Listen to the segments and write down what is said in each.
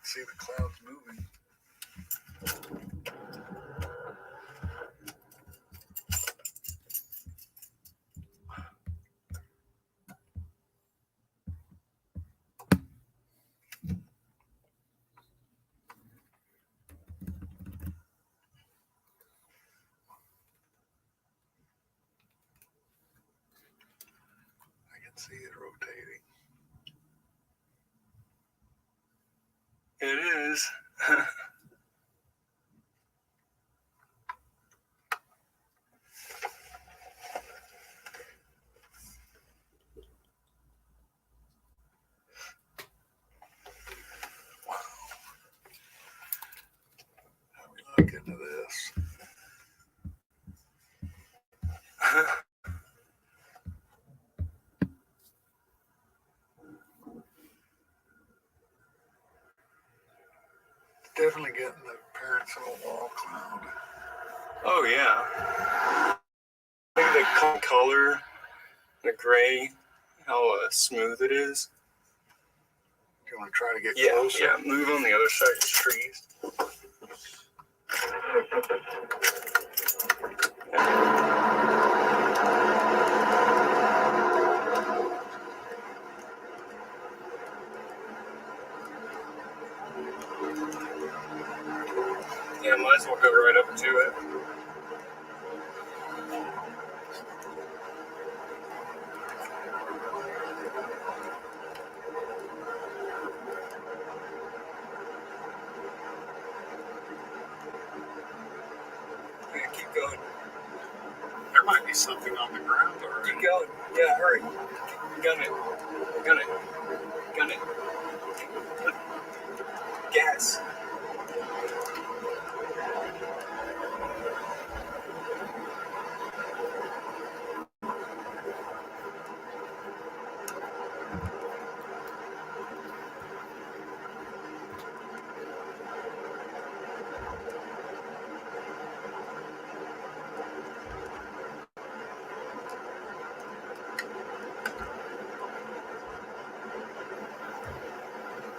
See the clouds moving. I can see it rotating. It is. How we look into this? Definitely getting the appearance of a wall cloud. Oh yeah. Look at the color, the gray, how smooth it is. Do you want to try to get Yeah, closer? yeah. Move on the other side of the trees. Yeah, might as well go right up to it. Yeah, keep going. There might be something on the ground already. Keep going. Yeah, hurry. Gun it. Gun it. Gun it. Gas.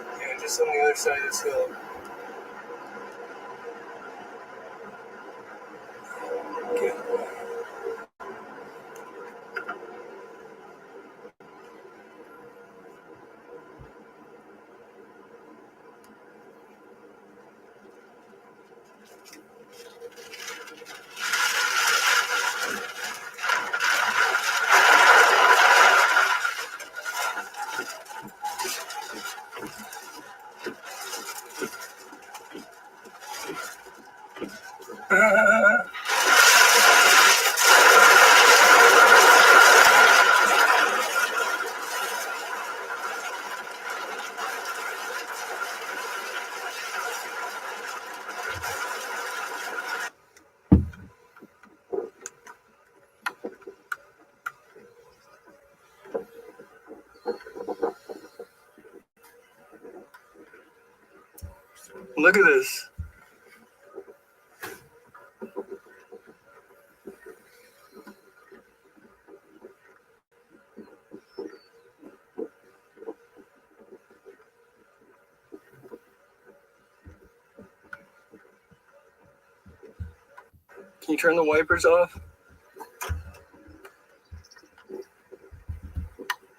Yeah, just on the other side of this hill. Okay. Look at this. Can you turn the wipers off?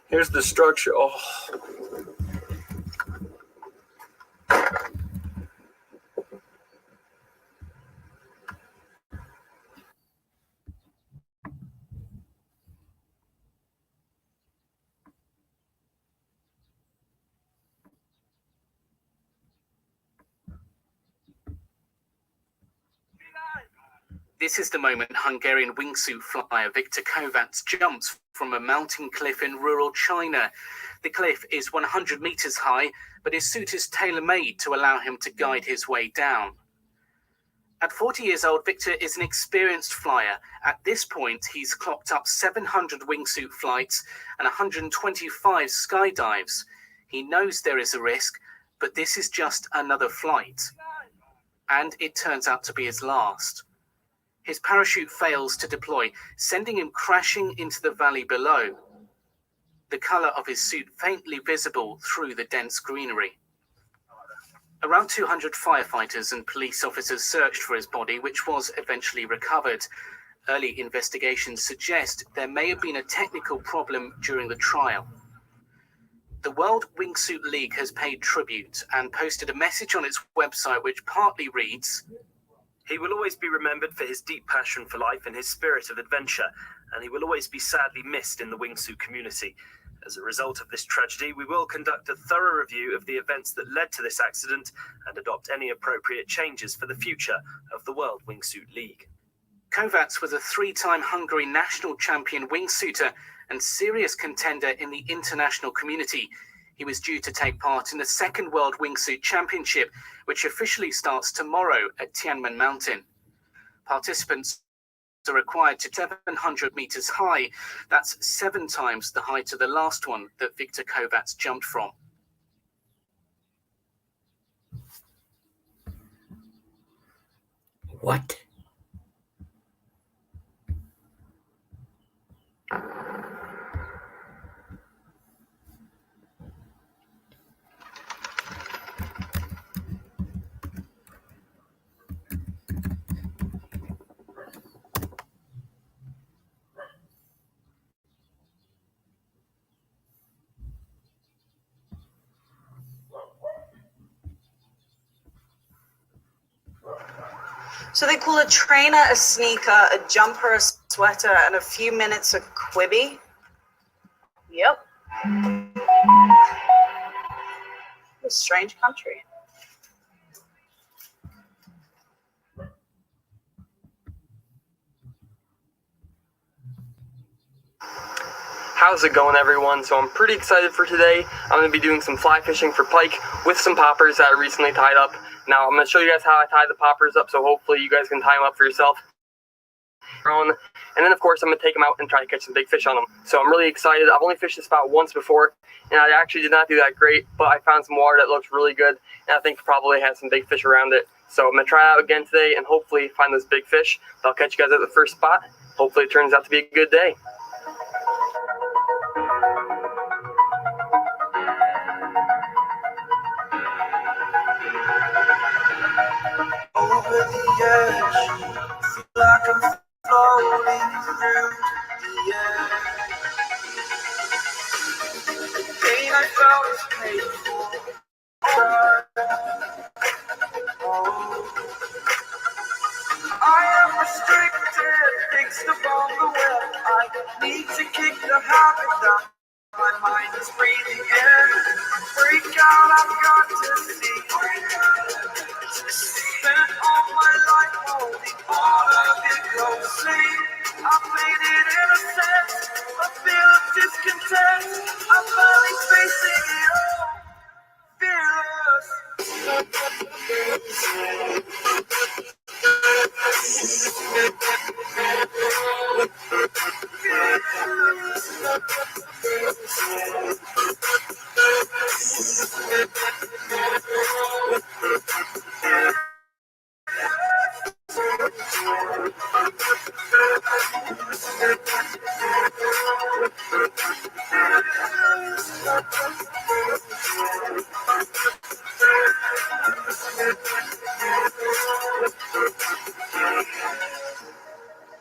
Here's the structure. Oh. This is the moment Hungarian wingsuit flyer Viktor Kovacs jumps from a mountain cliff in rural China. The cliff is 100 meters high, but his suit is tailor-made to allow him to guide his way down. At 40 years old, Viktor is an experienced flyer. At this point, he's clocked up 700 wingsuit flights and 125 skydives. He knows there is a risk, but this is just another flight. And it turns out to be his last. His parachute fails to deploy, sending him crashing into the valley below, the color of his suit faintly visible through the dense greenery. Around 200 firefighters and police officers searched for his body, which was eventually recovered. Early investigations suggest there may have been a technical problem during the trial. The World Wingsuit League has paid tribute and posted a message on its website which partly reads, "He will always be remembered for his deep passion for life and his spirit of adventure, and he will always be sadly missed in the wingsuit community. As a result of this tragedy, we will conduct a thorough review of the events that led to this accident and adopt any appropriate changes for the future of the World Wingsuit League." Kovacs was a three-time Hungary national champion wingsuiter and serious contender in the international community. He was due to take part in the second World Wingsuit Championship, which officially starts tomorrow at Tianmen Mountain. Participants are required to 700 meters high. That's 7 times the height of the last one that Victor Kovacs jumped from. What? So they call a trainer a sneaker, a jumper a sweater, and a few minutes a quibby? Yep. A strange country. How's it going, everyone? So I'm pretty excited for today. I'm going to be doing some fly fishing for pike with some poppers that I recently tied up. Now I'm going to show you guys how I tie the poppers up, so hopefully you guys can tie them up for yourself. And then of course I'm going to take them out and try to catch some big fish on them. So I'm really excited. I've only fished this spot once before, and I actually did not do that great, but I found some water that looks really good, and I think probably has some big fish around it. So I'm going to try it out again today and hopefully find those big fish. I'll catch you guys at the first spot. Hopefully it turns out to be a good day. Over the edge, feel like I'm floating through the air. The pain I felt was paid for. Oh, I am restricted, fixed above the web. I need to kick the habit down. My mind is breathing in. Freak out, I've got to see. Spent all my life holding all of it closely. I played it innocent, a feel of discontent. I'm finally facing it all,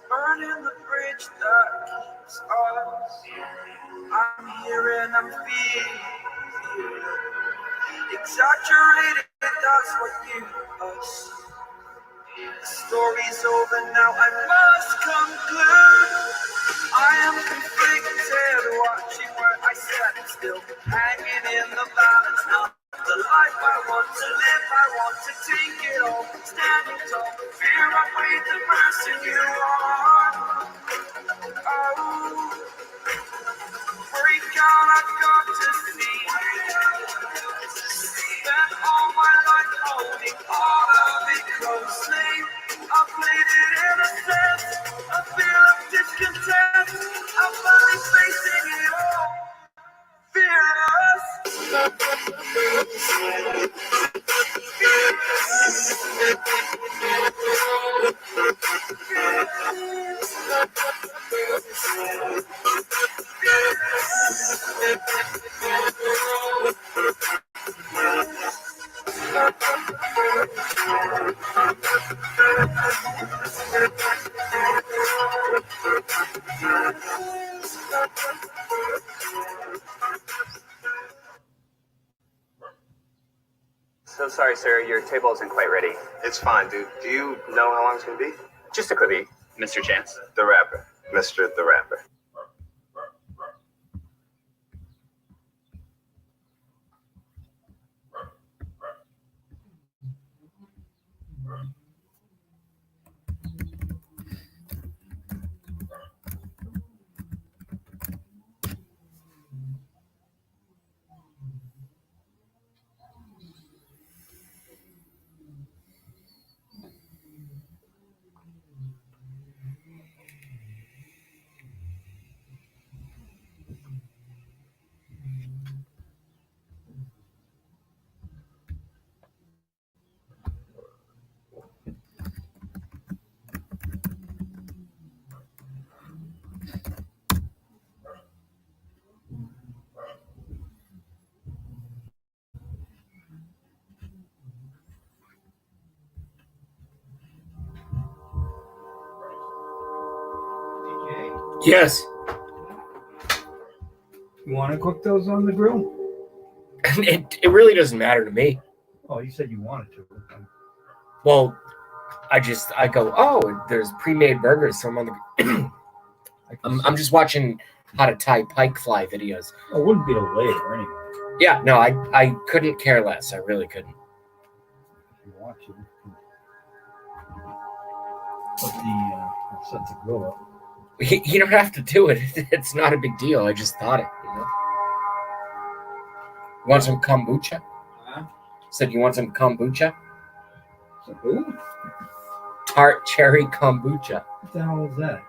burning the bridge that keeps us. I'm here and I'm feeling exaggerated, that's what you us. The story's over now, I must conclude. I am conflicted, watching where I stand still, hanging in the balance now. The life I want to live, I want to take it all. Standing tall, fear I weighed the person you are. Oh, freak out, I've got to see. Spent all my life holding all of it closely. I played it innocent, a feel of discontent. I'm finally facing it all, fearless. So sorry, sir. Your table isn't quite ready. It's fine, dude. Do you know how long it's gonna be? Just a quickie, Mr. Chance. The rapper, Mr. The Rapper. Yes. You want to cook those on the grill? It really doesn't matter to me. Oh, you said you wanted to. Well, I go, oh, there's pre-made burgers, so I'm on the. I'm just watching how to tie pike fly videos. Oh, it wouldn't be till later anyway. Yeah, no, I couldn't care less. I really couldn't. If you want to. Set the grill up. You don't have to do it. It's not a big deal. I just thought it. You want some kombucha? Huh? Said you want some kombucha? Some who? Tart cherry kombucha. What the hell is that?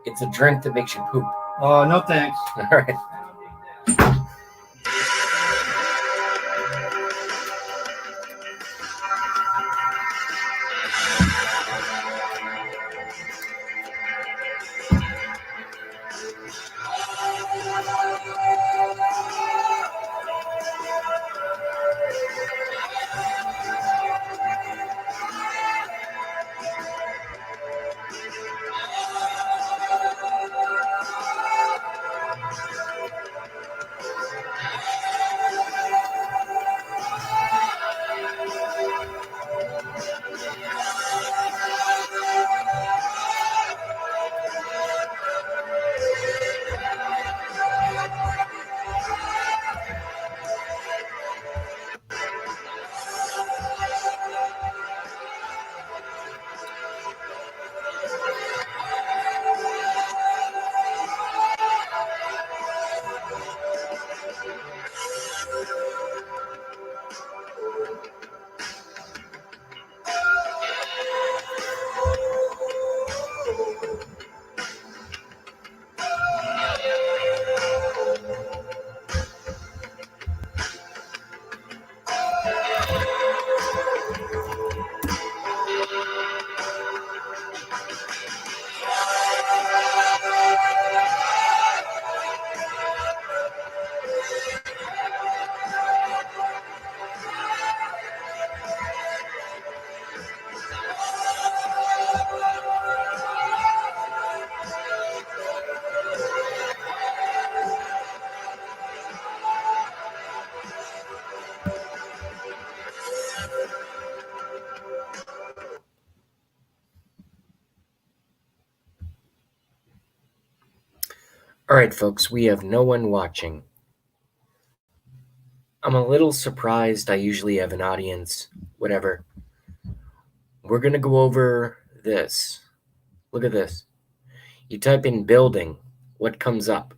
It's a drink that makes you poop. Oh, no thanks. All right. All right, folks, we have no one watching. I'm a little surprised. I usually have an audience, whatever. We're going to go over this. Look at this. You type in building, what comes up?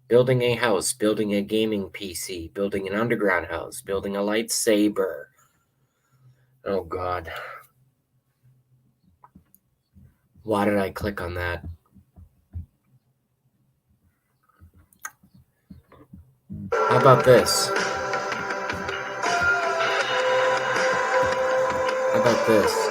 Building a house, building a gaming PC, building an underground house, building a lightsaber. Oh, God. Why did I click on that? How about this? How about this?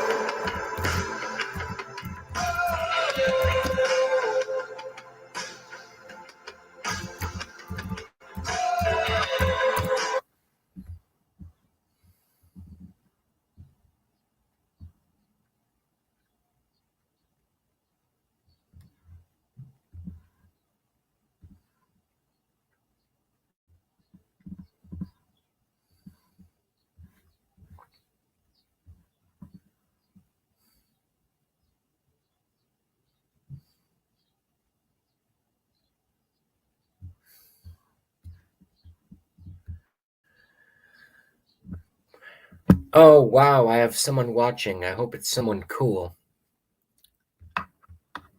Oh, wow, I have someone watching. I hope it's someone cool.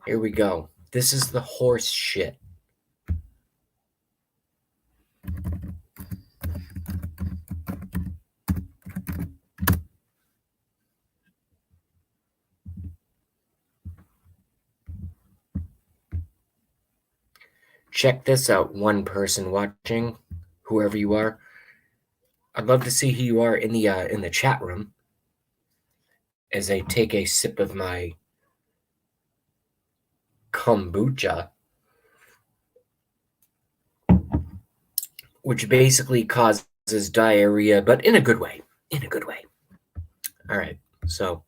Here we go. This is the horse shit. Check this out, one person watching, whoever you are. I'd love to see who you are in the chat room as I take a sip of my kombucha, which basically causes diarrhea, but in a good way. In a good way. All right, so.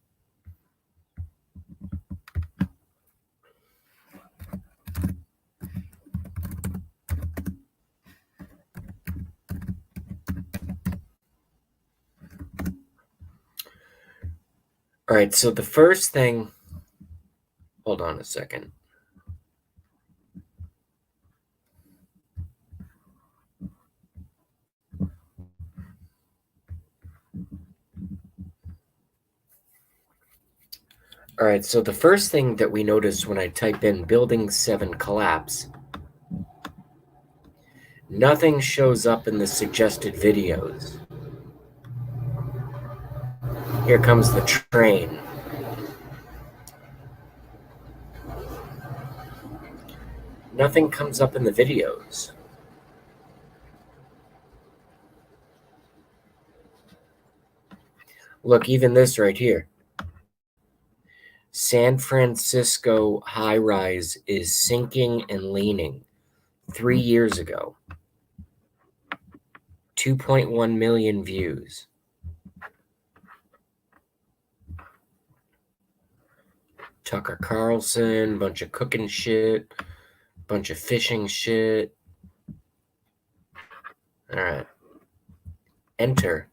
All right, so the first thing, hold on a second. All right, so the first thing that we notice when I type in Building 7 collapse, nothing shows up in the suggested videos. Here comes the train. Nothing comes up in the videos. Look, even this right here. San Francisco high rise is sinking and leaning 3 years ago. 2.1 million views. Tucker Carlson, bunch of cooking shit, bunch of fishing shit. All right. Enter.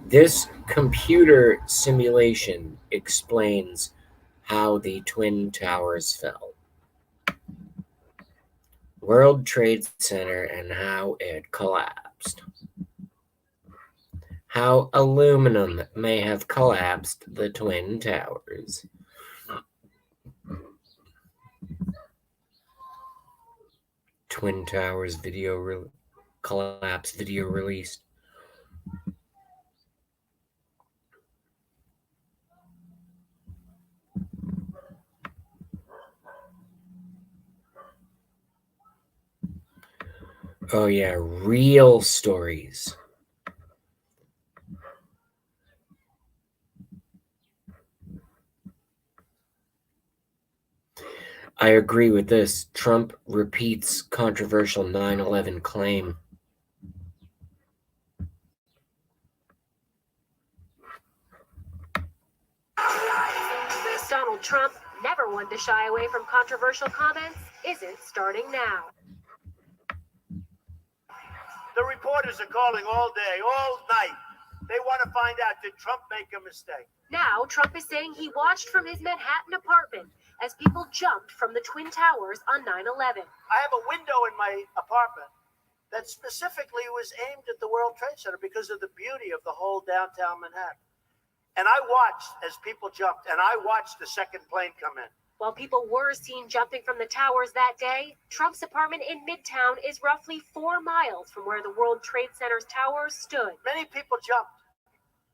This computer simulation explains how the Twin Towers fell. World Trade Center and how it collapsed. How aluminum may have collapsed the Twin Towers. Twin Towers collapse video released. Oh yeah, real stories. I agree with this. Trump repeats controversial 9/11 claim. Donald Trump, never one to shy away from controversial comments, isn't starting now. The reporters are calling all day, all night. They want to find out, did Trump make a mistake? Now, Trump is saying he watched from his Manhattan apartment as people jumped from the Twin Towers on 9/11. I have a window in my apartment that specifically was aimed at the World Trade Center because of the beauty of the whole downtown Manhattan. And I watched as people jumped, and I watched the second plane come in. While people were seen jumping from the towers that day, Trump's apartment in Midtown is roughly 4 miles from where the World Trade Center's towers stood. Many people jumped,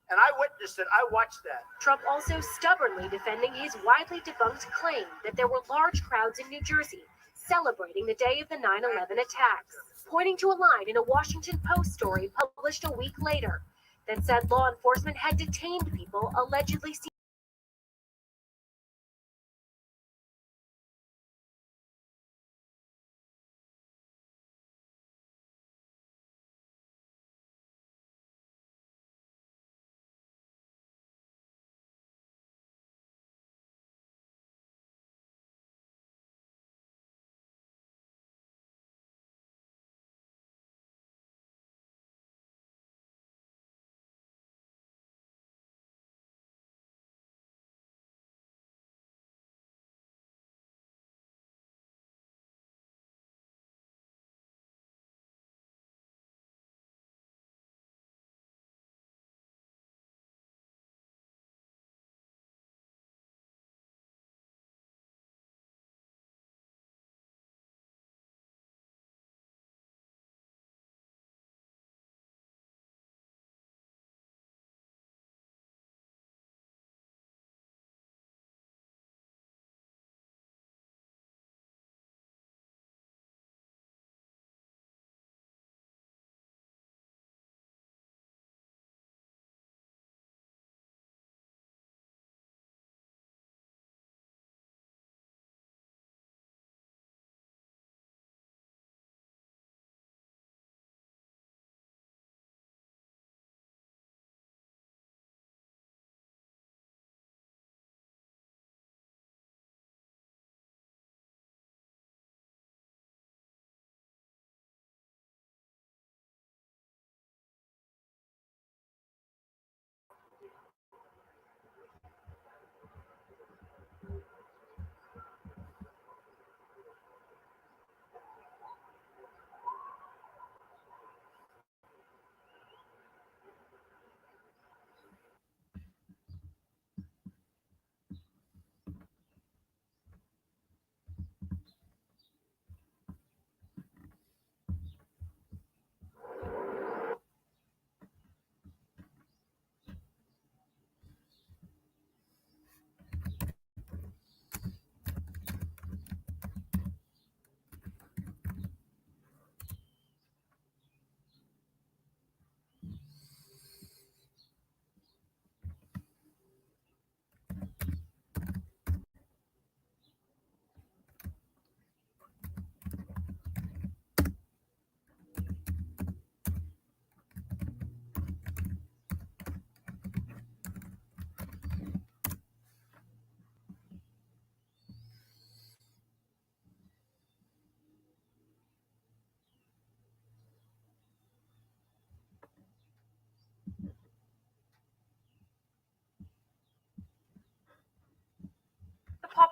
and I witnessed it. I watched that. Trump also stubbornly defending his widely debunked claim that there were large crowds in New Jersey celebrating the day of the 9/11 attacks, pointing to a line in a Washington Post story published a week later that said law enforcement had detained people allegedly seen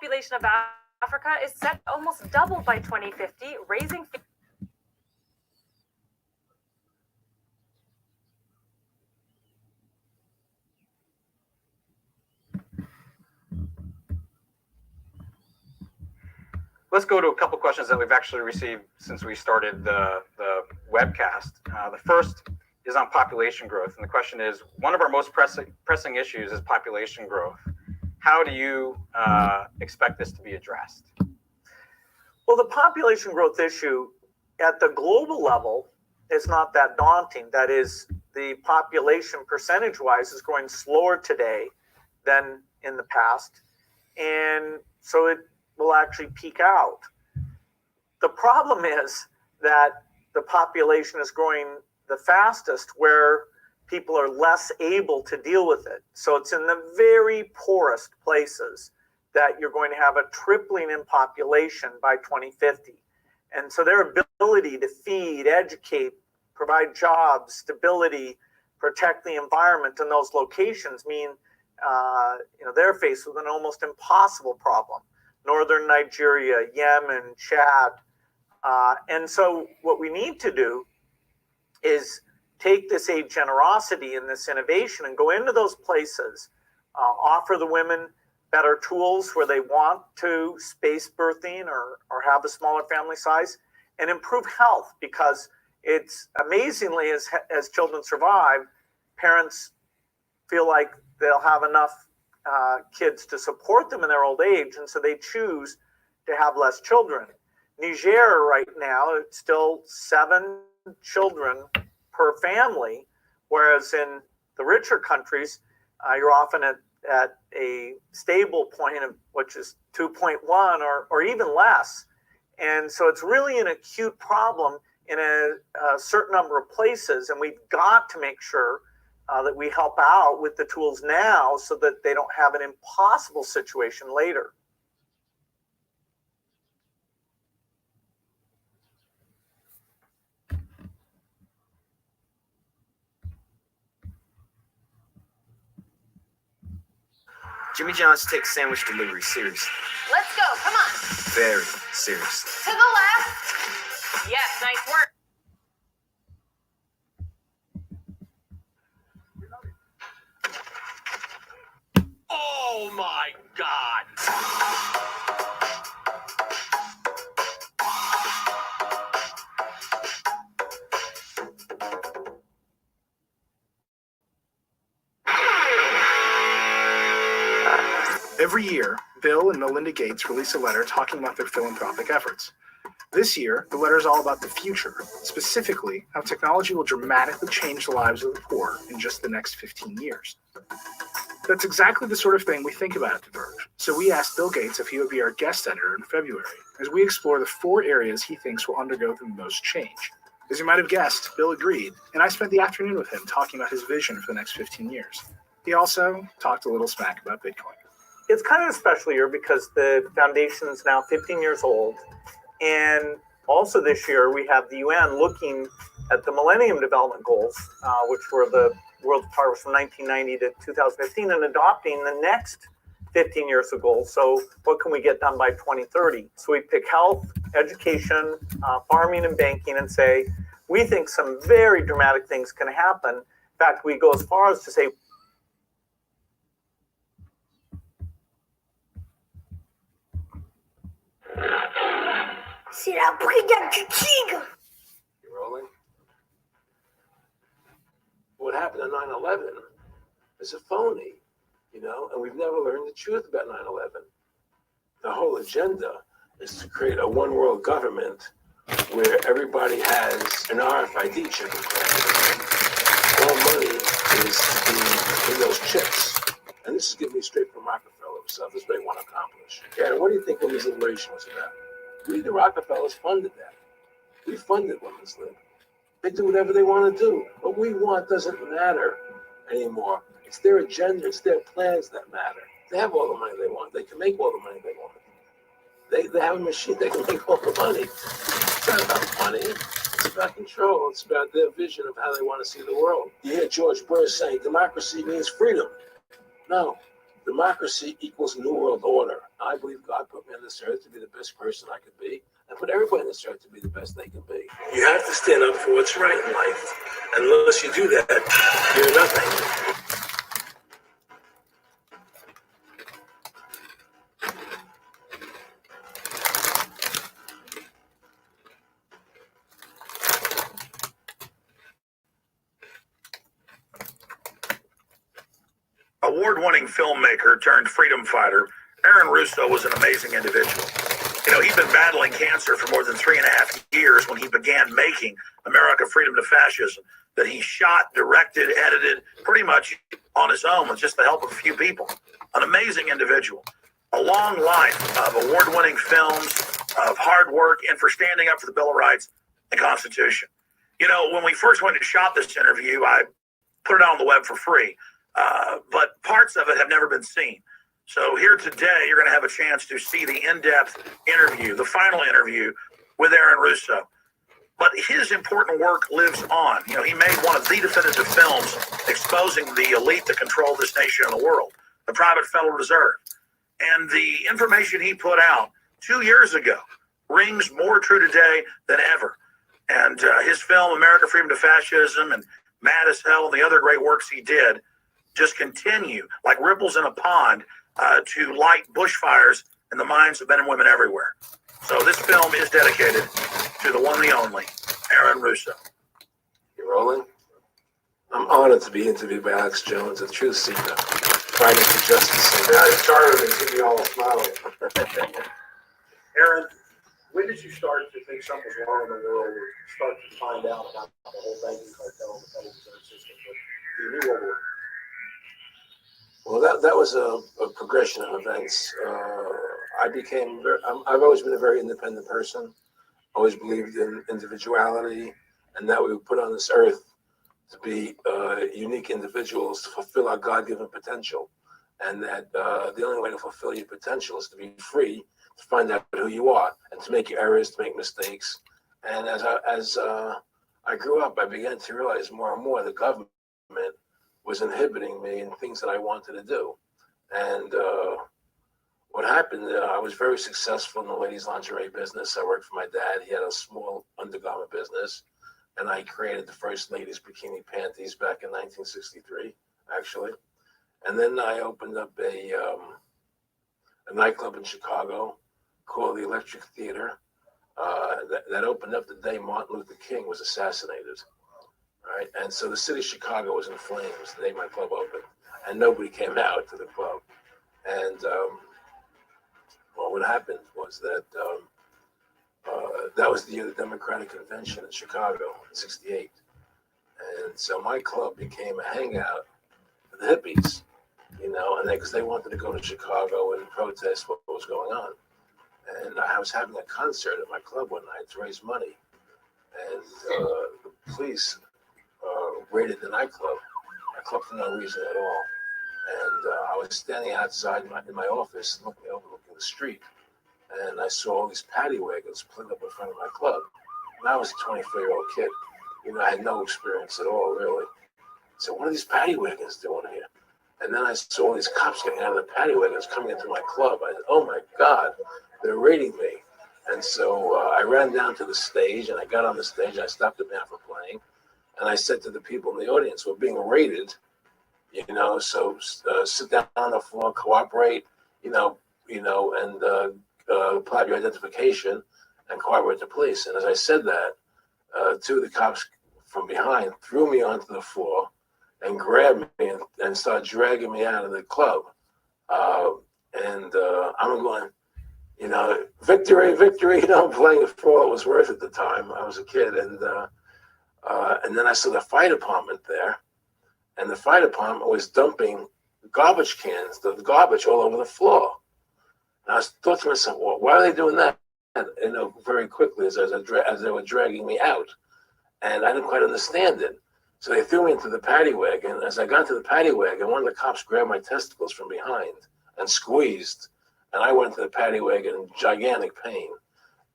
population of Africa is set to almost double by 2050, raising Let's go to a couple questions that we've actually received since we started the webcast. The first is on population growth. And the question is, one of our most pressing issues is population growth. How do you expect this to be addressed? Well, the population growth issue at the global level is not that daunting. That is, the population percentage-wise is growing slower today than in the past. And so it will actually peak out. The problem is that the population is growing the fastest where people are less able to deal with it. So it's in the very poorest places that you're going to have a tripling in population by 2050. And so their ability to feed, educate, provide jobs, stability, protect the environment in those locations mean they're faced with an almost impossible problem. Northern Nigeria, Yemen, Chad. And so what we need to do is take this aid generosity and this innovation and go into those places, offer the women better tools where they want to space birthing or have a smaller family size, and improve health, because it's amazingly, as children survive, parents feel like they'll have enough kids to support them in their old age, and so they choose to have less children. Niger right now, it's still 7 children per family, whereas in the richer countries, you're often at a stable point of which is 2.1 or even less. And so it's really an acute problem in a certain number of places, and we've got to make sure that we help out with the tools now so that they don't have an impossible situation later. Jimmy John's takes sandwich delivery seriously. Let's go, come on. Very seriously. To the left. Yes, nice work. Oh my God! Every year, Bill and Melinda Gates release a letter talking about their philanthropic efforts. This year, the letter is all about the future, specifically how technology will dramatically change the lives of the poor in just the next 15 years. That's exactly the sort of thing we think about at The Verge, so we asked Bill Gates if he would be our guest editor in February, as we explore the 4 areas he thinks will undergo the most change. As you might have guessed, Bill agreed, and I spent the afternoon with him talking about his vision for the next 15 years. He also talked a little smack about Bitcoin. It's kind of a special year because the foundation is now 15 years old. And also this year, we have the UN looking at the Millennium Development Goals, which were the world's progress from 1990 to 2015, and adopting the next 15 years of goals. So what can we get done by 2030? So we pick health, education, farming, and banking, and say, we think some very dramatic things can happen. In fact, we go as far as to say, C'est la brigade du tigre. You rolling? What happened on 9/11 is a phony, and we've never learned the truth about 9/11. The whole agenda is to create a one world government where everybody has an RFID chip. All money is in those chips. And this is getting me straight from Rockefeller himself. This is what they want to accomplish. Yeah, and what do you think women's liberation was about? We, the Rockefellers, funded that. We funded women's lib. They do whatever they want to do. What we want doesn't matter anymore. It's their agenda, it's their plans that matter. They have all the money they want. They can make all the money they want. They have a machine that can make all the money. It's not about money. It's about control. It's about their vision of how they want to see the world. You hear George Bush saying democracy means freedom. No, democracy equals New World Order. I believe God put me on this earth to be the best person I could be, and put everybody on this earth to be the best they can be. You have to stand up for what's right in life. Unless you do that, you're nothing. Award-winning filmmaker turned freedom fighter, Aaron Russo was an amazing individual. You know, he'd been battling cancer for more than 3.5 years when he began making America Freedom to Fascism, that he shot, directed, edited, pretty much on his own with just the help of a few people. An amazing individual. A long life of award-winning films, of hard work, and for standing up for the Bill of Rights and Constitution. You know, when we first went and shot this interview, I put it out on the web for free. But parts of it have never been seen. So here today, you're going to have a chance to see the in-depth interview, the final interview with Aaron Russo. But his important work lives on. You know, he made one of the definitive films exposing the elite that control this nation and the world, the private Federal Reserve. And the information he put out 2 years ago rings more true today than ever. And his film, America Freedom to Fascism, and Mad as Hell, and the other great works he did, just continue like ripples in a pond to light bushfires in the minds of men and women everywhere. So this film is dedicated to the one and the only Aaron Russo. You rolling? I'm honored to be interviewed by Alex Jones, a truth seeker, fighting for justice. And I started and keep me all smiling. Aaron, when did you start to think something was wrong in the world, or start to find out about the whole banking cartel and the Federal Reserve System? But you knew what we were. Well, that was a progression of events. I've always been a very independent person, always believed in individuality, and that we were put on this earth to be unique individuals to fulfill our God-given potential. And that the only way to fulfill your potential is to be free, to find out who you are, and to make your errors, to make mistakes. And as I grew up, I began to realize more and more the government was inhibiting me in things that I wanted to do. And what happened, I was very successful in the ladies' lingerie business. I worked for my dad. He had a small undergarment business. And I created the first ladies' bikini panties back in 1963, actually. And then I opened up a nightclub in Chicago called the Electric Theater that opened up the day Martin Luther King was assassinated. Right, and so the city of Chicago was in flames the day my club opened, and nobody came out to the club. And well, what happened was that that was the year of the Democratic Convention in Chicago in '68, and so my club became a hangout for the hippies, you know, and because they wanted to go to Chicago and protest what was going on. And I was having a concert at my club one night to raise money, and the police raided the nightclub for no reason at all. And I was standing outside in my office looking overlooking the street, and I saw all these paddy wagons pulling up in front of my club. And I was a 24-year-old kid. You know, I had no experience at all, really. So what are these paddy wagons doing here? And then I saw all these cops getting out of the paddy wagons coming into my club. I said, oh my God, they're raiding me. And so I ran down to the stage, and I got on the stage. I stopped the band from playing. And I said to the people in the audience, we're being raided, you know, so sit down on the floor, cooperate, and apply your identification and cooperate with the police. And as I said that, two of the cops from behind threw me onto the floor and grabbed me and started dragging me out of the club. I'm going, you know, victory, victory, you know, I'm playing it for all it was worth at the time. I was a kid, and then I saw the fire department there, and the fire department was dumping garbage cans, the garbage all over the floor. And I thought to myself, well, why are they doing that? And, you know, very quickly as they were dragging me out, and I didn't quite understand it. So they threw me into the paddy wagon. As I got into the paddy wagon, one of the cops grabbed my testicles from behind and squeezed, and I went into the paddy wagon in gigantic pain.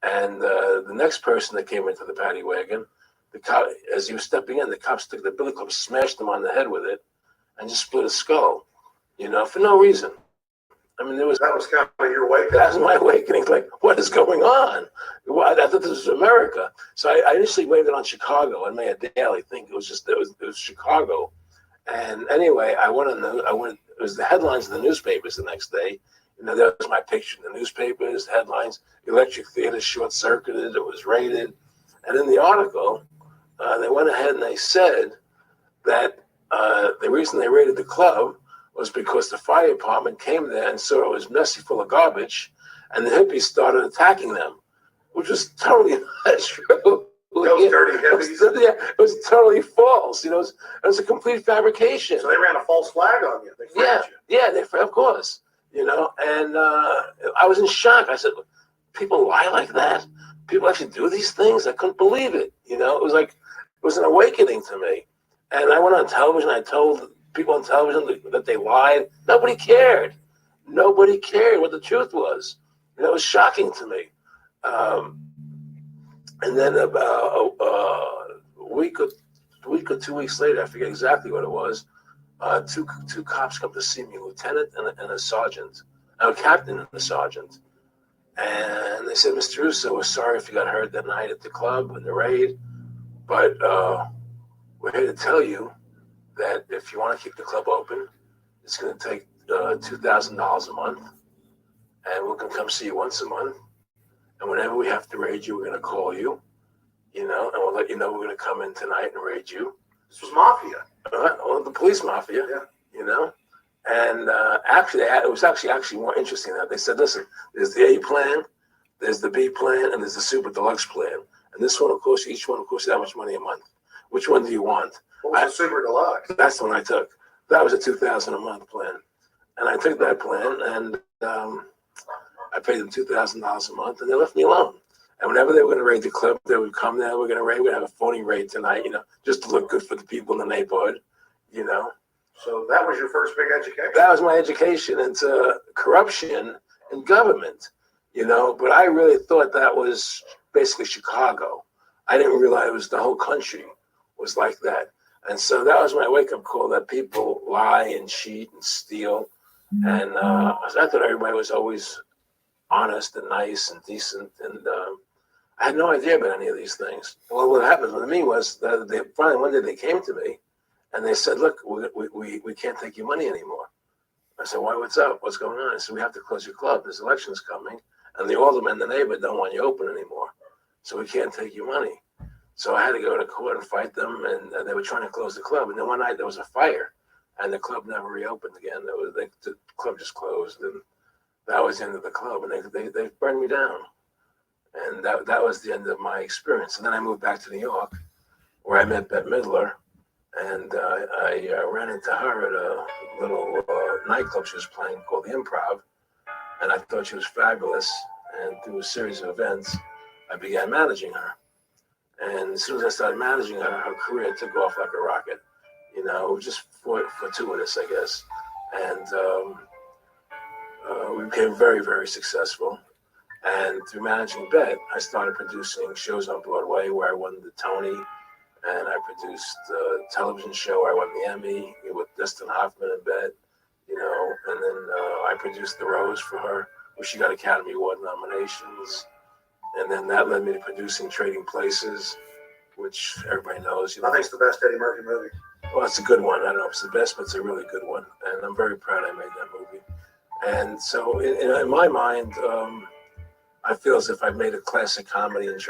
And the next person that came into the paddy wagon, the cop, as he was stepping in, the cops took the billy club, smashed him on the head with it, and just split his skull, you know, for no reason. I mean, that was kind of your awakening. That was my awakening. Like, what is going on? I thought this was America. So I initially blamed it on Chicago and made a daily thing. It was Chicago. And anyway, it was the headlines in the newspapers the next day. You know, that was my picture in the newspapers, headlines, electric theater short-circuited, it was raided. And in the article, they went ahead and they said that the reason they raided the club was because the fire department came there and saw it was messy, full of garbage, and the hippies started attacking them, which was totally not true. Those dirty hippies. It was totally false. You know, it was a complete fabrication. So they ran a false flag on you. They framed you. Yeah, of course. You know, and I was in shock. I said, people lie like that? People actually do these things? I couldn't believe it. You know, it was an awakening to me. And I went on television. I told people on television that they lied. Nobody cared. Nobody cared what the truth was. And it was shocking to me. And then about a week or 2 weeks later, I forget exactly what it was, two cops come to see me, a lieutenant and a sergeant, a captain and a sergeant. And they said, Mr. Russo, we're sorry if you got hurt that night at the club in the raid, but we're here to tell you that if you want to keep the club open, it's going to take $2,000 a month, and we're going to come see you once a month. And whenever we have to raid you, we're going to call you, you know, and we'll let you know we're going to come in tonight and raid you. This was mafia. Well, the police mafia, you know. And actually, it was actually more interesting that they said, listen, there's the A plan, there's the B plan, and there's the super deluxe plan. And this one, of course, each one, of course, that much money a month. Which one do you want? What was the super deluxe? That's the one I took. That was a $2,000 a month plan. And I took that plan, and I paid them $2,000 a month, and they left me alone. And whenever they were going to raid the club, they would come there. We're going to raid. We'd have a phony raid tonight, you know, just to look good for the people in the neighborhood, you know. So that was your first big education? That was my education into corruption in government, you know. But I really thought that was basically Chicago. I didn't realize it was the whole country was like that. And so that was my wake-up call, that people lie and cheat and steal. And I thought everybody was always honest and nice and decent. And I had no idea about any of these things. Well, what happened with me was that they finally one day they came to me and they said, look, we can't take your money anymore. I said, why, what's up? What's going on? I said, we have to close your club. This election's coming. And the aldermen in the neighborhood don't want you open anymore. So we can't take your money. So I had to go to court and fight them. And they were trying to close the club. And then one night there was a fire. And the club never reopened again. The club just closed. And that was the end of the club. And they burned me down. And that was the end of my experience. And then I moved back to New York, where I met Bette Midler. And I ran into her at a little nightclub she was playing called the Improv. And I thought she was fabulous. And through a series of events, I began managing her. And as soon as I started managing her, her career took off like a rocket. You know, just fortuitous, I guess. And we became very, very successful. And through managing Bette, I started producing shows on Broadway where I won the Tony. And I produced a television show where I won the Emmy with Dustin Hoffman and Bette, you know. And then I produced The Rose for her, where she got Academy Award nominations. And then that led me to producing Trading Places, which everybody knows. You know, I think it's the best Eddie Murphy movie. Well, it's a good one. I don't know if it's the best, but it's a really good one. And I'm very proud I made that movie. And so in my mind, I feel as if I've made a classic comedy in Trading